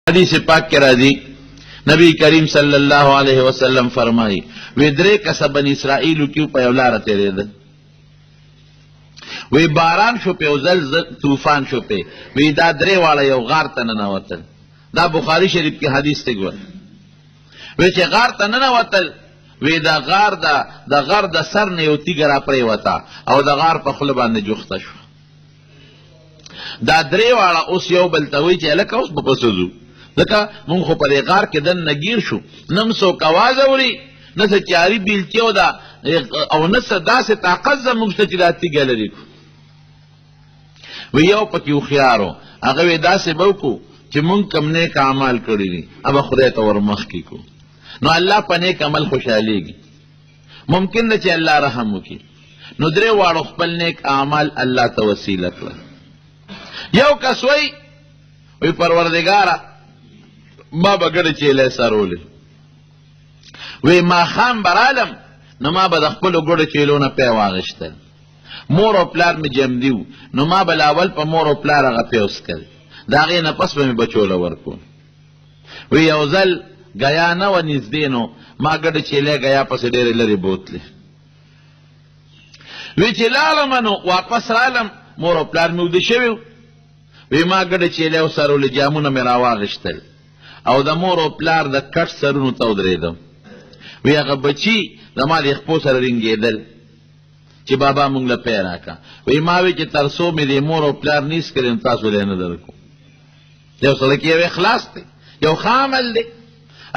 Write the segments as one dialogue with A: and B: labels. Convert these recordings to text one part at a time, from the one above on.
A: حدیث پاک کے راضی نبی کریم صلی اللہ علیہ وسلم فرمائی وی درے کسا بنی اسرائیلو کیو پا یولار تیرے دن وی باران شو پہ او زلزل طوفان شو پہ وی دا درے والا یو غار تا ننواتل دا بخاری شریف کی حدیث تے گور وی چه غار تا ننواتل وی دا غار دا سر نیو تیگر اپری وطا او دا غار پا خلبان جختا شو دا درے والا اس یو بلتوی چه لکا اس بپسوزو لکا من خو پر غار کې دن نگیر شو نم سو کواز اوری نس چاری بیلتیو دا او نس دا سے طاقت زمونږ ته چې دا تیږه لري وی یو پکې خيارو هغه دا سے بوکو چې مونږ کم نیک اعمال کړی دي اب خدای ته ورمخ کی کو نو الله په نیک عمل خوشاليږي ممکن نه چې الله رحم وکي نو درې واړو خپل نیک اعمال الله ته وسیله کړ یو کس وی پروردگارا ما بگڑ چیلے سرولے وی ما خام برالم نو ما با دخپلو گڑ چیلونا پی واغشتل مور و پلار می جم دیو نو ما بلاول پا مور و پلار اغا پیوس کر داغی نپس با می بچولا ورکون وی یوزل گیا نو نزدینو ما گڑ چیلے گیا پس دیر لری بوتلی وی چلالمنو واپس رالم مور و پلار می ودشویو وی ما گڑ چیلے و سرول جامونا می راواغشتل او د مور او پلار د کټ سرونو ته ودرېدم وی هغه بچي زما د خپو سره رنګېدل چې بابا مونږ له پی راکړه وی ما وی چې تر څو مې د مور او پلار نیس کړم تاسو له نه درکو یو سړی کې یو اخلاص دی یو ښه عمل دی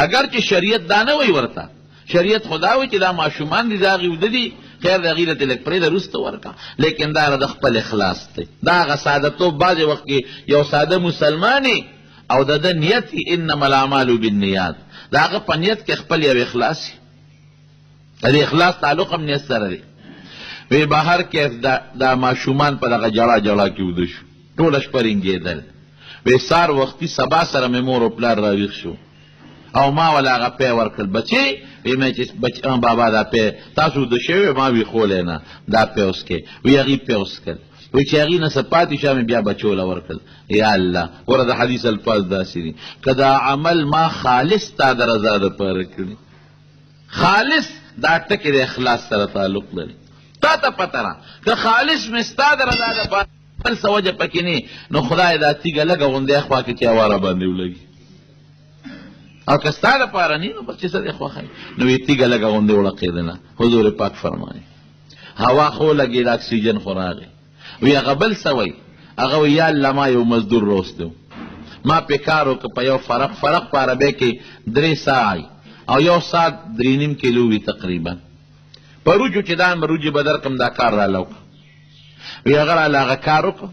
A: اگر چې شریعت دا نه وی ورته شریعت خدا وی چې دا ماشومان دي دا غي وددي خیر د غیرت لک پرې د رسته ورکا لیکن دا د خپل اخلاص دی دا غ سعادتو بعض وخت کې یو ساده مسلمانی او د نیت انما الاعمال بالنیات دا هغه په نیت کې خپل یو اخلاص دی د اخلاص تعلق هم نیت سره دی وی بهر کې دا ماشومان په دغه جړه کې ود شو ټول شپه رنګېدل وی سار وختي سبا سره مې مور او پلار راویښ شو او ما ولا هغه پی ورکړل بچي وی مې چې بابا دا پی تاسو د شوی ما وی خولې نه دا پی اوس کې وی هغې پی اوس کړ وی چې هغې نه څه پاتې شوه مې بیا بچوله ورکړل یا الله ګوره د حدیث الفاظ داسې دي که دا عمل ما خالص تا د رضا دپاره کړي خالص دا ټکې د اخلاص سره تعلق لري تا ته پته را که خالص مې ستا د رضا دپاره بل څه وجه پکې نه نو خدای دا تیږه لږه غوندې خوا کې چې اواره باندې ولګي او که ستا دپاره نه نو بس چې څه دې خوښوي نو یې تیږه لږه غوندې وړقېدله حضور پاک فرمایي هوا خو لګېد اکسیجن خو راغی وی هغه بل څه وی هغه وی یا الله ما یو مزدور روستو ما پې کار وکړه په یو فرق په عربۍ کې 3 ساعی او یو ساعت 3.5 کیلو وي تقریبا په روجو چې دا روجې به درکړم دا کار راله وکړه وی هغه راله هغه کار وکړه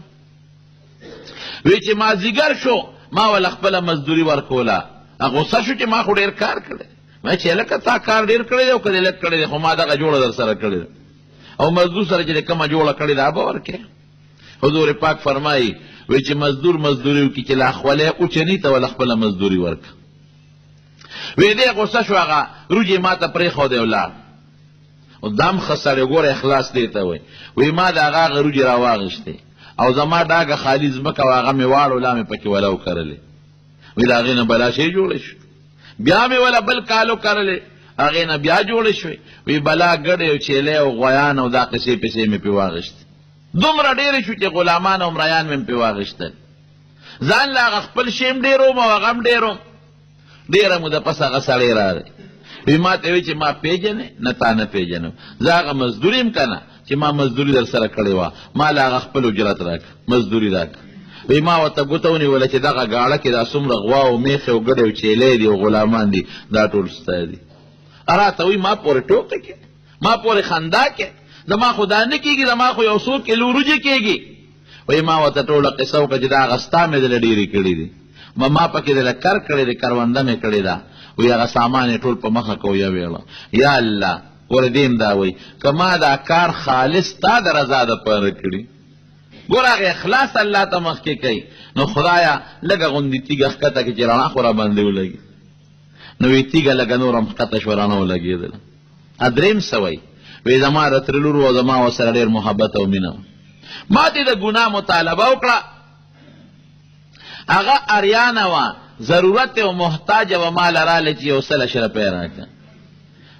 A: وی چې مازدیګر شو ما وله خپله مزدوري ورکوله غصه شو چې ما خو ډېر کار کړی ما چې لکه تا کار ډېر کړی دی او که دې لږ کړی دی خو ما دغه جوړه در سره کړې ده او مزدور سره چې کومه جوړه کړې ده به ورکې حضور پاک فرمایي وی چې مزدور مزدوري وکړي چې لا خولې اوچني ته وله خپله مزدوري ورکړه وی دې غصه شو هغه روجې ما ته پرېښودی ولاړ او دام ښه سړی ګوره اخلاص دې ته وی ما د هغه هغه روجې راواغېښتې او زما ډاګه خالي ځمکه او هغه مې واړو لا مې پکې وله وکرلې وی د هغې نه بلا شی جوړه شو بیا مې وله بل کال وکرلې هغې نه بیا جوړې شوې وی بلا ګډې او چیلې او غویان او دا قصې پسې مې پې واغېښتې دومره ډېرې شو چې غلامان او مریان مې پې واغېښتل ځان له هغه خپل شی هم ډېر وم او هغه هم ډېر وم ډېره موده پس هغه سړی راغی وی ما ته وی چې ما پېژنې نه تا نه پېژنم زه هغه مزدوري یم که نه چې ما مزدوري در سره کړې وه ما له هغه خپل اجرت راکړه مزدوري راکړه وی ما ورته ګوته ونیوله چې دغه ګاړه کې دا څومره غوا او میښې او ګډې او چیلې دي او غلامان دي دا ټول ستا دي راته وی ما پورې ټوکه کې ما پورې خندا کې زما خو دا نه کېږي زما خو یو څو کیلو وریجې کېږي وی ما ورته ټوله قصه وکړه چې دا هغه ستا مې دله ډېرې کړي دي ما پکې دله کر کړی دی کرونده مې کړې ده وی هغه سامان یې ټول په مخه کو یا ویړه یا الله ګوره دې هم دا وی که ما دا کار خالص تا د رضا دپاره کړي ګوره هغه اخلاص الله ته مخکې کوي نو خدایه لږه غوندې تیږه ښکته کړي چې رڼا خو را باندې ولګي نو وی تیږه لږه نور هم ښکته شوه رڼا ولګېدله درېیم څه وی وی زما رتره لور و زما ورسره ډېر محبت او مینه ما دې د ګناه مطالبه وکړه هغه اریانه وه ضرورت او محتاج او مال راله چې یو سل شرپې راکړه.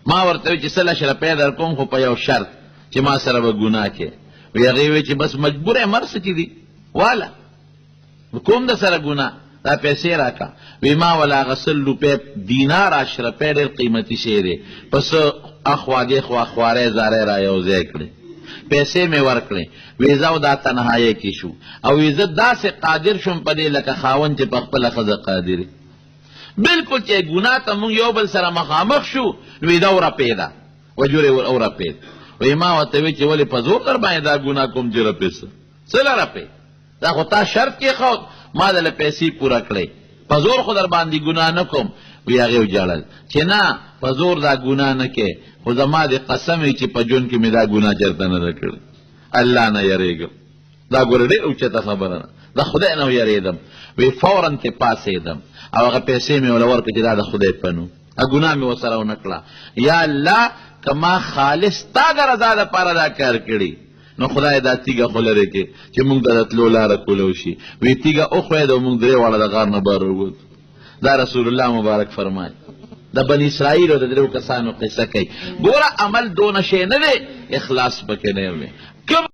A: ما ورته وی چې سل شرپې در کوم خو په یو شرط چې ما سره به ګناه کې. وی هغې وی چې بس مجبور یم هر څه چې دي واله کوم د سره ګناه دا پیسې راکړه. وی ما ولا هغه 100 روپۍ دینار اشرپې ډېر قیمتي شی دی پس اخوا دېخوا خوارۍ زارۍ را یو ځای کړې پیسې مې ورکړې. وی زه دا تنهایۍ کې شو او وی زه داسې قادر شوم په دې لکه خاوند چې په خپله ښځه قادر بلکل چې ګناه ته مونږ یو بل سره مخامخ شو نو وی دا ورپې ده وجورې ورپې. وی ما ورته وی چې ولې په زور در باندې دا ګناه کوم چې رپې څه له رپې دا خو تا شرط کېښود ما دله پیسې پوره کړې په زور خو در باندې ګناه نه کوم. وی هغې وجاړل چې نه په زور دا ګناه نه کې خو زما د قسم چې په ژوند کې مې دا ګناه چېرته نه ده کړې الله نه یېرېږم. دا ګوره ډېر اوچته خبره ده د خدای نه یېرېدم. وی فوراً ترې پاڅېدم او هغه پیسې مې ورله ورکړې چې دا د خدای په نوم ګناه مې ورسره ونه کړه. یا الله که ما خالص تا د رضا دپاره دا کار کړي نو خدای دا تیږه خو لرې کې چې مونږ ته د تلو لاره کولی شي. وی تیږه وښویده او مونږ درې واړه د غار نه بهر ووتو. دا رسول الله مبارک فرمایي. د بني اسرائیل او د درېو کسانو قصه کوي. ګوره عمل دونه شی نه دی اخلاص پکې نه وي.